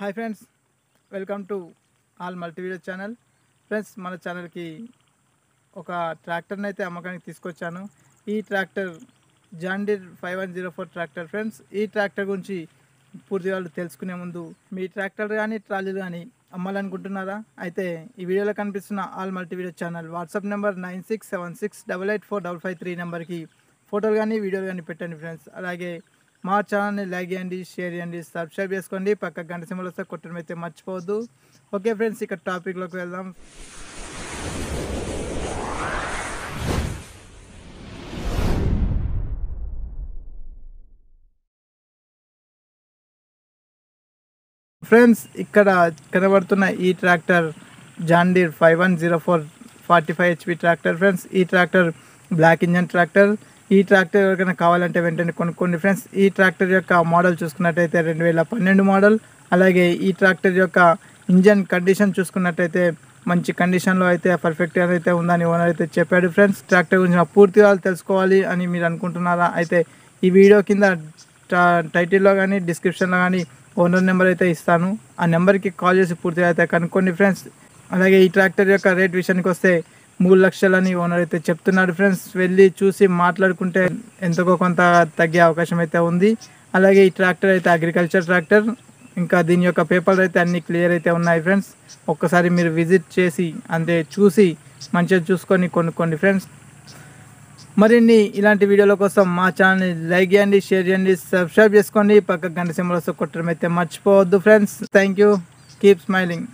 Hi friends, welcome to all multi video channel. Friends, మన ఛానల్కి ఒక ట్రాక్టర్ని అయితే అమ్మకానికి తీసుకొచ్చాను. ఈ tractor John Deere 5104 tractor. Friends, ఈ ట్రాక్టర్ గురించి పూర్తి వాళ్ళు తెలుసుకునే ముందు మీ ట్రాక్టర్ కానీ ట్రాలీలు కానీ అమ్మాలనుకుంటున్నారా? అయితే ఈ వీడియోలో కనిపిస్తున్న all multi video channel WhatsApp number 9676884553 నెంబర్కి ఫోటోలు కానీ వీడియోలు కానీ పెట్టండి ఫ్రెండ్స్. అలాగే మా ఛానల్ని లైక్ చేయండి, షేర్ చేయండి, సబ్స్క్రైబ్ చేసుకోండి. పక్క గంట సింబల్ వస్తే కొట్టడం అయితే మర్చిపోవద్దు. ఓకే ఫ్రెండ్స్, ఇక టాపిక్లోకి వెళ్దాం. ఫ్రెండ్స్, ఇక్కడ కనబడుతున్న ఈ tractor John Deere 5104 45 HP tractor. Friends, ఈ ట్రాక్టర్ బ్లాక్ ఇంజన్ ట్రాక్టర్. ఈ ట్రాక్టర్ ఎవరికైనా కావాలంటే వెంటనే కొనుక్కోండి ఫ్రెండ్స్. ఈ ట్రాక్టర్ యొక్క మోడల్ చూసుకున్నట్టయితే 2012 మోడల్. అలాగే ఈ ట్రాక్టర్ యొక్క ఇంజన్ కండిషన్ చూసుకున్నట్టయితే మంచి కండిషన్లో అయితే పర్ఫెక్ట్గా అయితే ఉందని ఓనర్ అయితే చెప్పాడు. ఫ్రెండ్స్, ట్రాక్టర్ గురించి పూర్తిగా తెలుసుకోవాలి అని మీరు అనుకుంటున్నారా? అయితే ఈ వీడియో కింద టైటిల్లో కానీ డిస్క్రిప్షన్లో కానీ ఓనర్ నెంబర్ అయితే ఇస్తాను. ఆ నెంబర్కి కాల్ చేసి పూర్తిగా అయితే కనుక్కోండి ఫ్రెండ్స్. అలాగే ఈ ట్రాక్టర్ యొక్క రేట్ విషయానికి వస్తే 3 లక్షలని ఓనర్ అయితే చెప్తున్నాడు. ఫ్రెండ్స్, వెళ్ళి చూసి మాట్లాడుకుంటే ఎంతకో కొంత తగ్గే అవకాశం అయితే ఉంది. అలాగే ఈ ట్రాక్టర్ అయితే అగ్రికల్చర్ ట్రాక్టర్. ఇంకా దీని యొక్క పేపర్లు అయితే అన్నీ క్లియర్ అయితే ఉన్నాయి ఫ్రెండ్స్. ఒక్కసారి మీరు విజిట్ చేసి అంటే చూసి మంచిగా చూసుకొని కొనుక్కోండి ఫ్రెండ్స్. మరిన్ని ఇలాంటి వీడియోల కోసం మా ఛానల్ని లైక్ చేయండి, షేర్ చేయండి, సబ్స్క్రైబ్ చేసుకోండి. పక్క గంట సింబల్ వస్తే కొట్టడం అయితే మర్చిపోవద్దు friends. Thank you. Keep smiling.